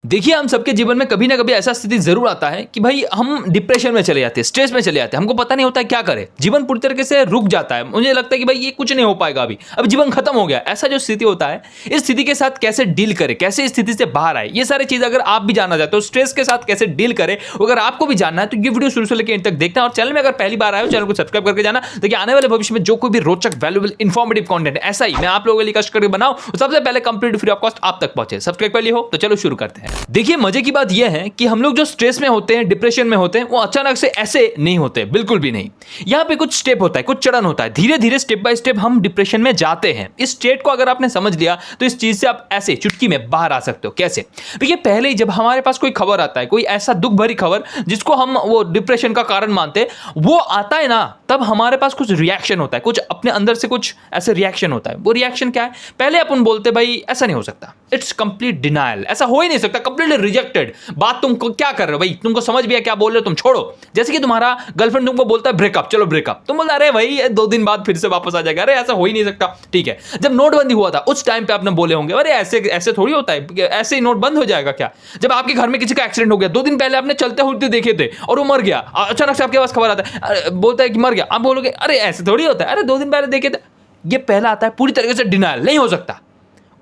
देखिए, हम सबके जीवन में कभी ना कभी ऐसा स्थिति जरूर आता है कि भाई हम डिप्रेशन में चले जाते हैं, स्ट्रेस में चले जाते हैं, हमको पता नहीं होता है क्या करें, जीवन पूरी तरीके से रुक जाता है, मुझे लगता है कि भाई ये कुछ नहीं हो पाएगा, अभी जीवन खत्म हो गया। ऐसा जो स्थिति होता है, इस स्थिति के साथ कैसे डील करें, कैसे इस स्थिति से बाहर आए, ये सारी चीज अगर आप भी जानना चाहते हो, स्ट्रेस के साथ कैसे डील करें, अगर आपको भी जानना है तो ये वीडियो शुरू से लेकर अंत तक देखना। और चैनल में अगर पहली बार आए हो, चैनल को सब्सक्राइब करके जाना, ताकि आने वाले भविष्य में जो कोई भी रोचक, वैल्यूएबल, इंफॉर्मेटिव कंटेंट ऐसा ही मैं आप लोगों के लिए कष्ट करके बनाऊं, सबसे पहले कंप्लीट फ्री ऑफ कॉस्ट आप तक पहुंचे। सब्सक्राइब कर लिए हो तो चलो शुरू करते हैं। देखिए, मजे की बात यह है कि हम लोग जो स्ट्रेस में होते हैं, डिप्रेशन में होते हैं, वो अचानक से ऐसे नहीं होते, बिल्कुल भी नहीं। यहाँ पे कुछ स्टेप होता है, कुछ चरण होता है, धीरे धीरे स्टेप बाय स्टेप हम डिप्रेशन में जाते हैं। इस स्टेट को अगर आपने समझ लिया तो इस चीज से आप ऐसे चुटकी में बाहर आ सकते हो। कैसे? देखिए, पहले ही जब हमारे पास कोई खबर आता है, कोई ऐसा दुख भरी खबर जिसको हम वो डिप्रेशन का कारण मानते हैं, वो आता है ना, तब हमारे पास कुछ रिएक्शन होता है, कुछ अपने अंदर से कुछ ऐसे रिएक्शन होता है। वो रिएक्शन क्या है? पहले अपन बोलते भाई ऐसा नहीं हो सकता, इट्स कंप्लीट डिनायल, ऐसा हो ही नहीं सकता, कंप्लीटली रिजेक्टेड बात, तुमको क्या कर रहे हो भाई, तुमको समझ भी है क्या बोल रहे हो, तुम छोड़ो। जैसे कि तुम्हारा गर्लफ्रेंड तुमको बोलता है ब्रेकअप, चलो ब्रेकअप, तुम बोलते अरे भाई 2 दिन बाद फिर से वापस आ जाएगा, अरे ऐसा हो ही नहीं सकता। ठीक है, जब नोटबंदी हुआ था उस टाइम पे आपने बोले होंगे अरे ऐसे ऐसे थोड़ी होता है, ऐसे ही नोट बंद हो जाएगा क्या? जब आपके घर में किसी का एक्सीडेंट हो गया, 2 दिन पहले आपने चलते हुए देखे थे और वो मर गया, अचानक से आपके पास खबर आता है, बोलता है कि मर गया, आप बोलोगे अरे ऐसे थोड़ी होता है, अरे 2 दिन पहले देखे थे। ये पहला आता है पूरी तरीके से डिनायल, नहीं हो सकता।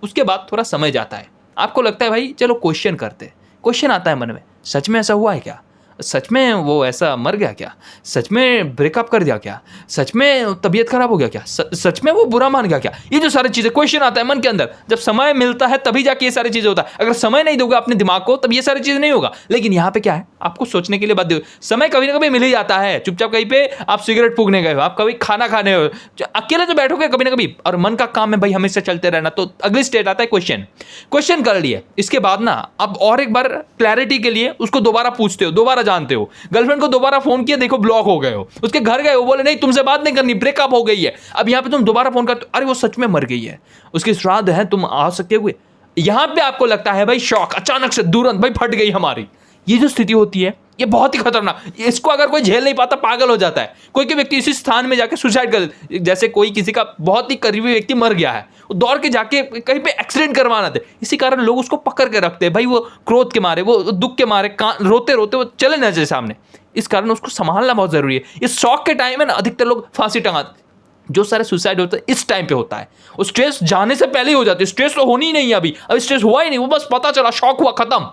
उसके बाद थोड़ा समय जाता है, आपको लगता है भाई चलो क्वेश्चन करते, क्वेश्चन आता है मन में, सच में ऐसा हुआ है क्या? सच में वो ऐसा मर गया क्या? सच में ब्रेकअप कर दिया क्या? सच में तबीयत खराब हो गया क्या? सच में वो बुरा मान गया क्या? ये जो सारी चीजें क्वेश्चन आता है मन के अंदर, जब समय मिलता है तभी जाके ये सारी चीजें होता है। अगर समय नहीं दोगे अपने दिमाग को तब ये सारी चीजें नहीं होगा। लेकिन यहाँ पे क्या है, आपको सोचने के लिए बाध्य, समय कभी ना कभी मिल ही जाता है। चुपचाप कहीं पे आप सिगरेट फूकने गए हो, आप कभी खाना खाने हो, अकेले तो बैठोगे कभी ना कभी, और मन का काम है भाई हमेशा चलते रहना, तो अगली स्टेट आता है क्वेश्चन कर लिए। इसके बाद ना अब और एक बार क्लैरिटी के लिए उसको दोबारा पूछते हो, दोबारा जानते हो। गर्लफ्रेंड को दोबारा फोन किया, देखो ब्लॉक हो गए हो, उसके घर गए हो, बोले नहीं तुमसे बात नहीं करनी, ब्रेकअप हो गई है। अब यहां पे तुम दोबारा फोन करते हो, अरे वो सच में मर गई है, उसकी श्राद्ध है, तुम आ सकते हुए। यहां पे आपको लगता है भाई शॉक, अचानक से तुरंत भाई फट गई हमारी। ये जो स्थिति होती है ये बहुत ही खतरनाक, इसको अगर कोई झेल नहीं पाता पागल हो जाता है। कोई व्यक्ति इसी स्थान में जाके सुसाइड कर, जैसे कोई किसी का बहुत ही करीबी व्यक्ति मर गया है, दौड़ के जाके कहीं पे एक्सीडेंट करवाना थे, इसी कारण लोग उसको पकड़ के रखते हैं भाई, वो क्रोध के मारे, वो दुख के मारे, रोते रोते वो चले ना जाए सामने। इस कारण उसको संभालना बहुत जरूरी है। इस शॉक के टाइम में ना अधिकतर लोग फांसी टंगाते, जो सारे सुसाइड होते हैं इस टाइम पे होता है। वो स्ट्रेस जाने से पहले ही हो जाती है, स्ट्रेस तो होनी ही नहीं है, अभी स्ट्रेस हुआ ही नहीं, वो बस पता चला शॉक हुआ, खत्म।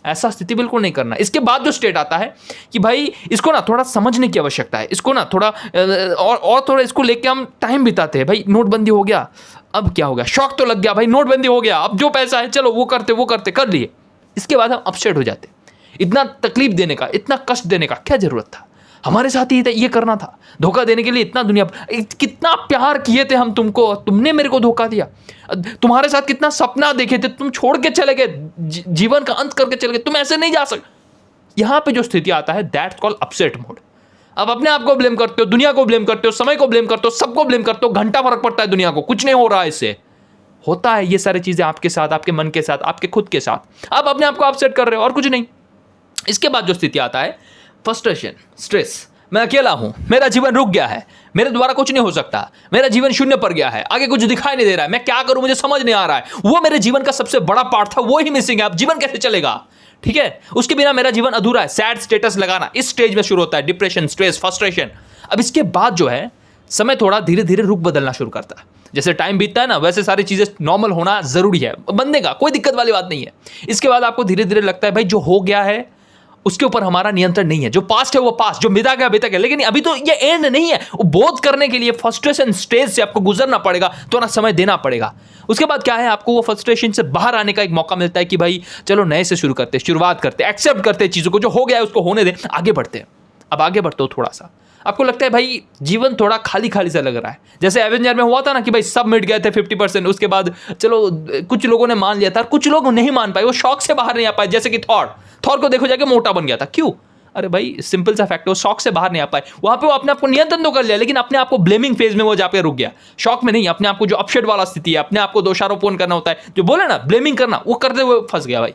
ऐसा स्थिति बिल्कुल नहीं करना। इसके बाद जो स्टेट आता है कि भाई इसको ना थोड़ा समझने की आवश्यकता है, इसको ना थोड़ा और थोड़ा इसको लेके हम टाइम बिताते हैं। भाई नोटबंदी हो गया, अब क्या हो गया, शौक तो लग गया भाई, नोटबंदी हो गया, अब जो पैसा है चलो वो करते कर लिए। इसके बाद हम अपसेट हो जाते, इतना तकलीफ देने का, इतना कष्ट देने का क्या जरूरत था, हमारे साथ ही ये करना था, धोखा देने के लिए इतना दुनिया, कितना प्यार किए थे हम तुमको, तुमने मेरे को धोखा दिया, तुम्हारे साथ कितना सपना देखे थे, तुम छोड़ के चले गए, जीवन का अंत करके चले गए, तुम ऐसे नहीं जा सकते। यहां पे जो स्थिति आता है दैट्स कॉल्ड अपसेट मोड। अब अपने आप को ब्लेम करते हो, दुनिया को ब्लेम करते हो, समय को ब्लेम करते हो, सबको ब्लेम करते हो, घंटा फर्क पड़ता है दुनिया को, कुछ नहीं हो रहा है इससे। होता है ये सारी चीजें आपके साथ, आपके मन के साथ, आपके खुद के साथ, आप अपने आप को अपसेट कर रहे हो और कुछ नहीं। इसके बाद जो स्थिति आता है फ्रस्ट्रेशन, स्ट्रेस, मैं अकेला हूं, मेरा जीवन रुक गया है, मेरे द्वारा कुछ नहीं हो सकता, मेरा जीवन शून्य पर गया है, आगे कुछ दिखाई नहीं दे रहा है, मैं क्या करूं मुझे समझ नहीं आ रहा है, वो मेरे जीवन का सबसे बड़ा पार्ट था, वो ही मिसिंग है, अब जीवन कैसे चलेगा? ठीक है, उसके बिना मेरा जीवन अधूरा है। सैड स्टेटस लगाना इस स्टेज में शुरू होता है, डिप्रेशन, स्ट्रेस, फ्रस्ट्रेशन। अब इसके बाद जो है समय थोड़ा धीरे धीरे रुख बदलना शुरू करता है। जैसे टाइम बीतता है ना, वैसे सारी चीजें नॉर्मल होना जरूरी है, बनने का कोई दिक्कत वाली बात नहीं है। इसके बाद आपको धीरे धीरे लगता है भाई जो हो गया है उसके ऊपर हमारा नियंत्रण नहीं है, जो पास्ट है वो पास्ट, जो बीता गया बीता गया, लेकिन अभी तो ये एंड नहीं है। वो बोध करने के लिए फ्रस्ट्रेशन स्टेज से आपको गुजरना पड़ेगा, थोड़ा समय देना पड़ेगा। उसके बाद क्या है, आपको वो फ्रस्ट्रेशन से बाहर आने का एक मौका मिलता है कि भाई चलो नए से शुरू करते, शुरुआत करते, एक्सेप्ट करते चीजों को, जो हो गया है उसको होने दे, आगे बढ़ते हैं। अब आगे बढ़ते हो थोड़ा सा, आपको लगता है भाई जीवन थोड़ा खाली खाली सा लग रहा है। जैसे एवेंजर में हुआ था ना कि भाई सब मिट गए थे 50%, उसके बाद चलो कुछ लोगों ने मान लिया था, कुछ लोग नहीं मान पाए, वो शौक से बाहर नहीं आ पाए। जैसे कि थॉर को देखो जाके मोटा बन गया था, क्यों? अरे भाई सिंपल सा फैक्ट है, वो शौक से बाहर नहीं आ पाए। वहां पे वो अपने आप को नियंत्रण तो कर लिया, लेकिन अपने आप को ब्लेमिंग फेज में वो जाके रुक गया, शौक में नहीं। अपने आप को जो अपसेट वाला स्थिति है, अपने आप को दोषारोपण करना होता है, जो बोले ना ब्लेमिंग करना, वो करते हुए फंस गया भाई।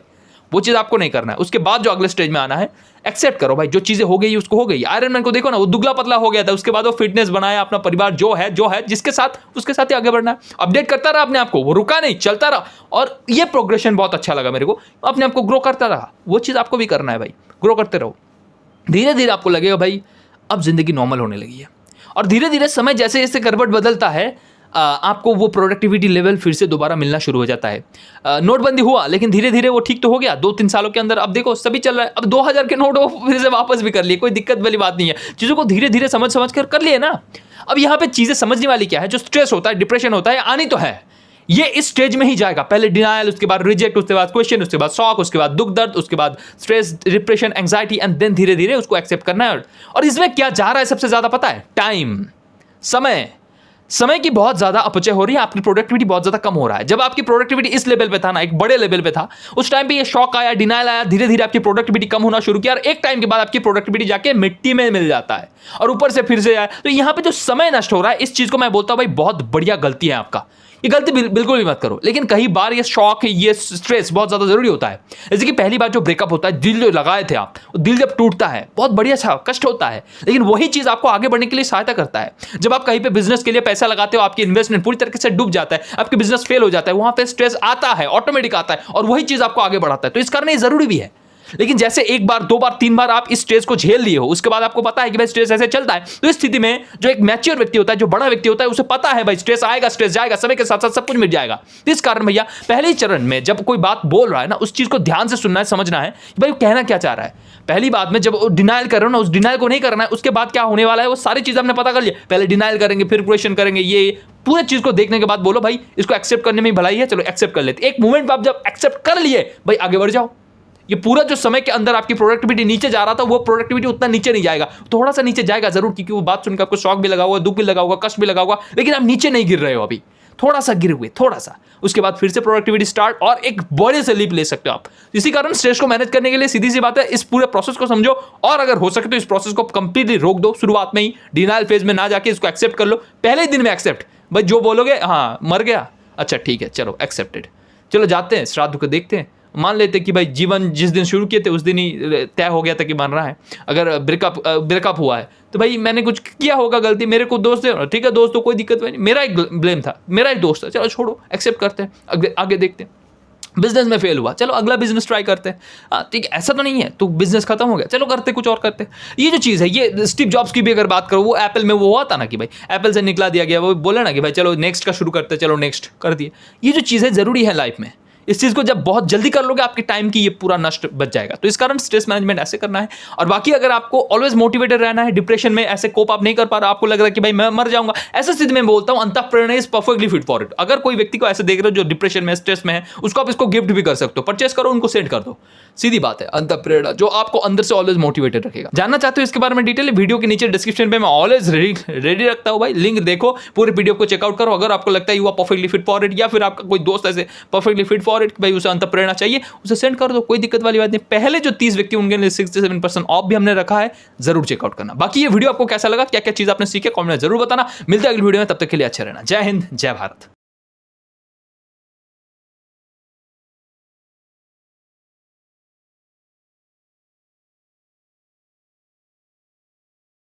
वो चीज़ आपको नहीं करना है। उसके बाद जो अगले स्टेज में आना है, एक्सेप्ट करो भाई, जो चीज़ें हो गई उसको हो गई। आयरन मैन को देखो ना, वो दुबला पतला हो गया था, उसके बाद वो फिटनेस बनाया, अपना परिवार जो है जिसके साथ, उसके साथ ही आगे बढ़ना है। अपडेट करता रहा अपने आप को, वो रुका नहीं, चलता रहा। और ये प्रोग्रेशन बहुत अच्छा लगा मेरे को, अपने आप को ग्रो करता रहा। वो चीज़ आपको भी करना है भाई, ग्रो करते रहो। धीरे धीरे आपको लगेगा भाई अब जिंदगी नॉर्मल होने लगी है, और धीरे धीरे समय जैसे जैसे करवट बदलता है, आपको वो प्रोडक्टिविटी लेवल फिर से दोबारा मिलना शुरू हो जाता है। नोटबंदी हुआ, लेकिन धीरे धीरे वो ठीक तो हो गया 2-3 सालों के अंदर। अब देखो सभी चल रहा है, अब 2000 के नोट वो फिर से वापस भी कर लिए, कोई दिक्कत वाली बात नहीं है। चीज़ों को धीरे धीरे समझ कर लिए ना। अब यहाँ पे चीज़ें समझने वाली क्या है, जो स्ट्रेस होता है, डिप्रेशन होता है, आनी तो है, ये इस स्टेज में ही जाएगा। पहले डिनायल, उसके बाद रिजेक्ट, उसके बाद क्वेश्चन, उसके बाद शॉक, उसके बाद दुख दर्द, उसके बाद stress, depression, anxiety, and then धीरे धीरे उसको एक्सेप्ट करना है। और इसमें क्या जा रहा है सबसे ज्यादा पता है? टाइम, समय की बहुत ज्यादा अपचय हो रही है, आपकी प्रोडक्टिविटी बहुत ज्यादा कम हो रहा है। जब आपकी प्रोडक्टिविटी इस लेवल पे था ना, एक बड़े लेवल पे था, उस टाइम पे ये शॉक आया, डिनायल आया, धीरे धीरे आपकी प्रोडक्टिविटी कम होना शुरू किया, और एक टाइम के बाद आपकी प्रोडक्टिविटी जाके मिट्टी में मिल जाता है, और ऊपर से फिर से आया। तो यहाँ पे जो समय नष्ट हो रहा है, इस चीज को मैं बोलता हूं भाई बहुत बढ़िया गलती है आपका, ये गलती बिल्कुल भी मत करो। लेकिन कई बार ये शॉक, ये स्ट्रेस बहुत ज्यादा जरूरी होता है। जैसे कि पहली बार जो ब्रेकअप होता है, दिल जो लगाए थे आप, दिल जब टूटता है बहुत बढ़िया सा कष्ट होता है, लेकिन वही चीज आपको आगे बढ़ने के लिए सहायता करता है। जब आप कहीं पे बिजनेस के लिए पैसा लगाते हो, आपकी इन्वेस्टमेंट पूरी तरीके से डूब जाता है, आपके बिजनेस फेल हो जाता है, वहां पे स्ट्रेस आता है, ऑटोमेटिक आता है, और वही चीज आपको आगे बढ़ाता है। तो इस कारण ये जरूरी भी है। लेकिन जैसे एक बार, 2 बार, 3 बार आप इस स्ट्रेस को झेल लिए हो, उसके बाद आपको पता है कि भाई स्ट्रेस ऐसे चलता है, तो इस स्थिति में जो एक मैच्योर व्यक्ति होता है, जो बड़ा व्यक्ति होता है, उसे पता है भाई स्ट्रेस आएगा, स्ट्रेस जाएगा, समय के साथ साथ सब कुछ मिट जाएगा। तो इस कारण भैया पहले ही चरण में जब कोई बात बोल रहा है ना, उस चीज को ध्यान से सुनना है, समझना है कि भाई वो कहना क्या चाह रहा है। पहली बात में जब डिनाइल कर रहे हो ना, उस डिनाइल को नहीं करना है, उसके बाद क्या होने वाला है वो सारी चीज आपने पता कर लिया। पहले डिनाइल करेंगे, फिर क्वेश्चन करेंगे, ये पूरे चीज को देखने के बाद बोलो भाई इसको एक्सेप्ट करने में भलाई है, चलो एक्सेप्ट कर लेते। एक मोमेंट में आप जब एक्सेप्ट कर लिए भाई, आगे बढ़ जाओ। ये पूरा जो समय के अंदर आपकी प्रोडक्टिविटी नीचे जा रहा था, वो प्रोडक्टिविटी उतना नीचे नहीं जाएगा, थोड़ा सा नीचे जाएगा जरूर, क्योंकि वो बात सुनकर आपको शॉक भी लगा होगा, दुख भी लगा होगा, कष्ट भी लगा होगा, लेकिन आप नीचे नहीं गिर रहे हो अभी, थोड़ा सा गिर हुए, थोड़ा सा। उसके बाद फिर से प्रोडक्टिविटी स्टार्ट, और एक बड़े से लीप ले सकते हो आप। इसी कारण स्ट्रेस को मैनेज करने के लिए सीधी सी बात है, इस पूरे प्रोसेस को समझो, और अगर हो सके तो इस प्रोसेस को कंप्लीटली रोक दो, शुरुआत में ही डिनाइल फेज में ना जाके इसको एक्सेप्ट कर लो। पहले दिन में एक्सेप्ट, भाई जो बोलोगे हाँ मर गया, अच्छा ठीक है, चलो एक्सेप्टेड, चलो जाते हैं श्राद्ध को देखते हैं, मान लेते कि भाई जीवन जिस दिन शुरू किए थे उस दिन ही तय हो गया था कि मरना है। अगर ब्रेकअप हुआ है तो भाई मैंने कुछ किया होगा गलती, मेरे को दोस्त है, ठीक है दोस्त तो कोई दिक्कत नहीं, मेरा एक ब्लेम था, मेरा एक दोस्त था, चलो छोड़ो, एक्सेप्ट करते हैं, आगे देखते हैं। बिजनेस में फेल हुआ, चलो अगला बिजनेस ट्राई करते हैं, ठीक है, ऐसा तो नहीं है तो बिजनेस खत्म हो गया, चलो करते कुछ और करते हैं। ये जो चीज़ है, ये स्टीव जॉब्स की भी अगर बात करो, वो एप्पल में वो हुआ था ना कि भाई एप्पल से निकला दिया गया, वो बोले ना कि भाई चलो नेक्स्ट का शुरू करते, चलो नेक्स्ट कर दिए। ये जो चीज़ है ज़रूरी है लाइफ में, इस चीज़ को जब बहुत जल्दी कर लोगे आपके टाइम की ये पूरा नष्ट बच जाएगा। तो इस कारण स्ट्रेस मैनेजमेंट ऐसे करना है। और बाकी अगर आपको ऑलवेज मोटिवेटेड रहना है, डिप्रेशन में ऐसे कोप आप नहीं कर पा रहा, आपको लग रहा है कि भाई मैं मर जाऊंगा, ऐसे स्थिति में बोलता हूं अंतःप्रेरणा is perfectly fit for it. अगर कोई व्यक्ति को ऐसे देख रहे हो जो डिप्रेशन में, स्ट्रेस में है, उसको आप इसको गिफ्ट भी कर सकते हो, परचेस करो, उनको सेंड कर दो, सीधी बात है। अंतःप्रेरणा जो आपको अंदर से ऑलवेज मोटिवेटेड रखेगा। जानना चाहते हो इसके बारे में डिटेल, वीडियो के नीचे डिस्क्रिप्शन में मैं ऑलवेज रेडी रखता हूं भाई, लिंक देखो, पूरे पीडीएफ को चेकआउट करो। अगर आपको लगता है you are perfectly fit for it, या फिर आपका कोई दोस्त ऐसे परफेक्टली फिट फॉर इट, भाई उसे प्रेरणा चाहिए, उसे सेंड कर दो, कोई दिक्कत वाली बात नहीं। पहले जो 30 व्यक्ति उनके लिए 67% ऑफ भी हमने रखा है, जरूर चेकआउट करना। बाकी ये वीडियो आपको कैसा लगा, क्या क्या चीज आपने सीखे, कमेंट में जरूर बताना। मिलते हैं अगली वीडियो में, तब तक के लिए अच्छे रहना। जय हिंद, जय भारत।